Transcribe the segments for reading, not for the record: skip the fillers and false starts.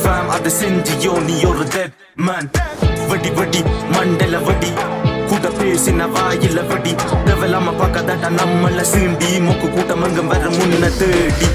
fam அது செஞ்சியோ நீ ஒரு dead man வடி வடி மண்டல வடி கூட பேசின வாயில வடி தேவலாம பார்க்காதடா நம்மள சீண்டி மொக்கு கூட்டம் அங்கம் வர முன்ன தேடி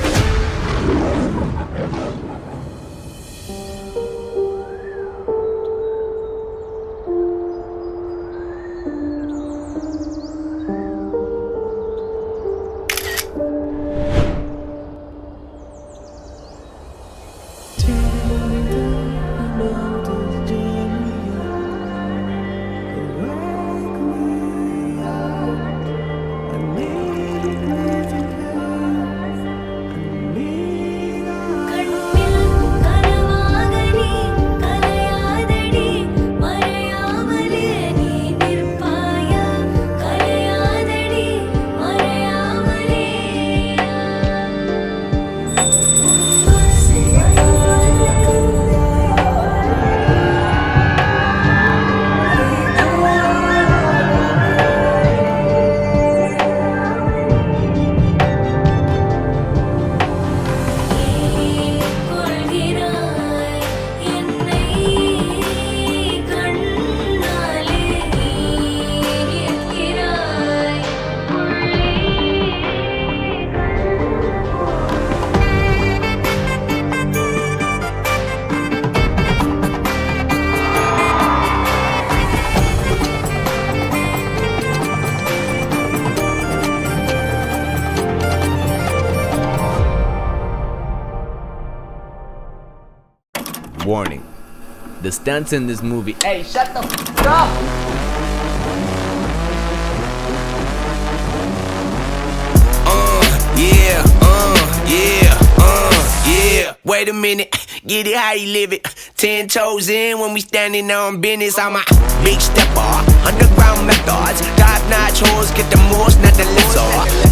Warning. The stunts in this movie. Hey, shut the f*** up! Yeah. Wait a minute, get it how you live it. 10 toes in when we standing on business. I'm a big stepper, underground methods. Top-notch hoes, get the most, not the lesser.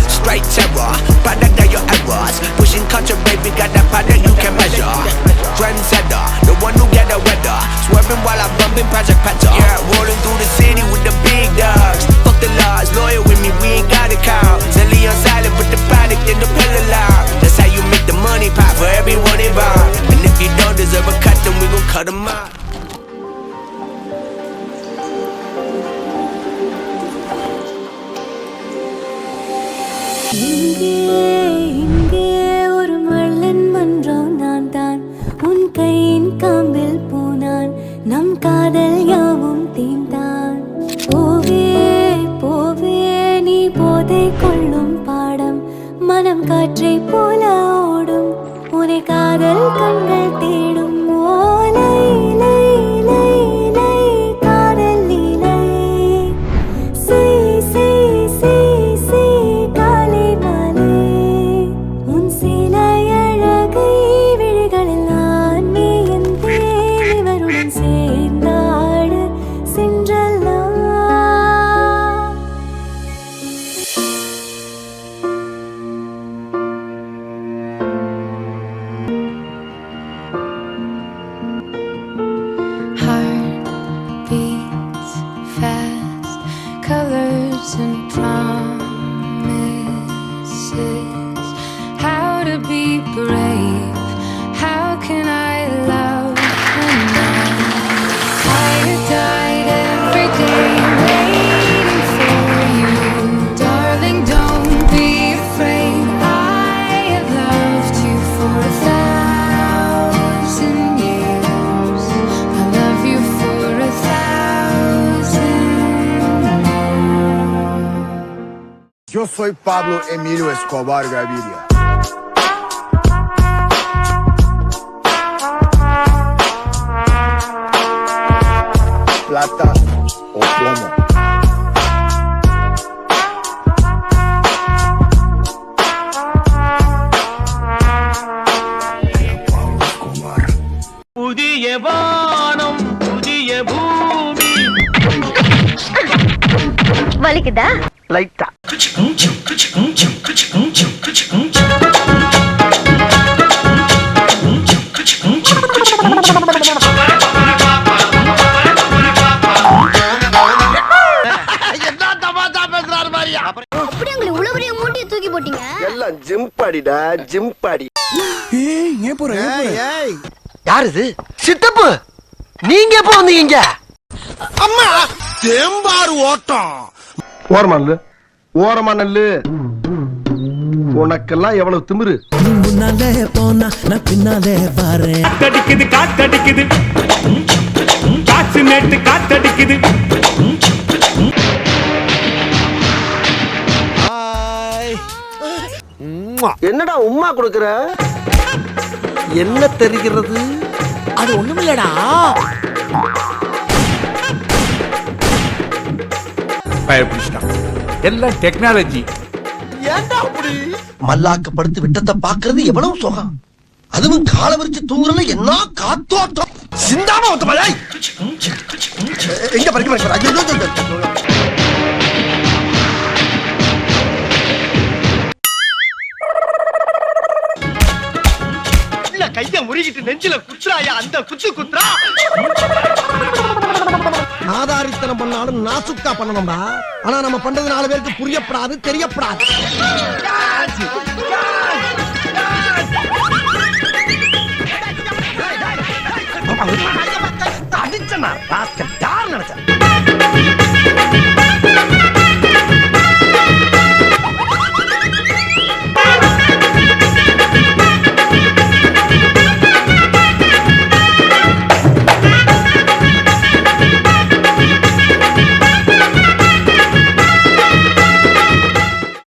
Straight terror, product of your errors. Pushing culture, baby, got that powder you can measure. Trendsetter, the one who get the weather. Swerving while I'm bumping Project Petter. Yeah, rolling through the city with the big dogs. Fuck the laws, loyal with me, we ain't got a cow. Zelly on silent, put the product in the pillar loud. That's how you make the money pop for everyone involved. And if you don't deserve a cut, then we gon' cut them out. இங்கே ஒரு மழன் மன்றம் நான் தான் உன் கையின் காம்பில் பூனான் நம் காதல் யாவும் தீந்தான் போவே போவே நீ போதை கொள்ளும் பாடம் மனம் காற்றை போல ஓடும் உன்னை காதல் கண்கள் தேடும் ஓலை லை லை லை காதல் லீலை செய் செய் செய் செய் காலை மாலை உன் சிலை அழகை விழிகளில் நான் மேயந்தேன் இவருடன் சேர்ந்தாடு சென்றல்லா Beats fast, colors and promises. How to be brave? How can I love enough? Tired, died every day waiting for you, darling. Don't be afraid. I have loved you for 1,000 years. I love you for 1,000 more. Yo soy Pablo Emilio Escobar Gaviria. Plata o plomo. Pablo Escobar. புதிய வானம் புதிய பூமி வலிக்குதா Laita. அப்படி உங்களை இவ்வளவு பெரிய மூட்டையை தூக்கி போட்டீங்க எல்லாம் ஜிம் பாடிடா ஜிம் பாடி. ஏய் ஏன் போற ஏய் யாரு இது? சித்தப்பு, நீங்க எப்ப வந்தீங்க? அம்மா தேம்பாறு ஓட்டம். ஓரமா இல்ல, ஓரமா நல்லு. உனக்கெல்லாம் எவ்வளவு திமிரு? முன்னாலே போனா நான் பின்னாலே வரேன். காத்தடிக்குது காத்தடிக்குது காசு நேட்டு காத்தடிக்குது. என்னடா உம்மா கொடுக்கற? என்ன தெரிகிறது? அது ஒண்ணுமில்லடா. எல்லாம் டெக்னாலஜி. ஏன்டா அப்படி மல்லாக்கப்படுத்து விட்டத்தை பாக்குறது எவ்வளவு சுகம். அதுவும் கால விரிச்சு தூங்குறதுல என்ன காத்தோட்டம். சிந்தாம ஒத்த மழை எங்க பறிக்க கைய முறிக்கிட்டு நெஞ்சில குத்துறாயா, அந்த குத்து குத்துறா. ஆதாரித்தனம் பண்ணாலும் நாசுக்கா பண்ணணும்டா. ஆனா நம்ம பண்றது 4 பேருக்கு புரியப்படாது, தெரியப்படாது. அடிச்சனா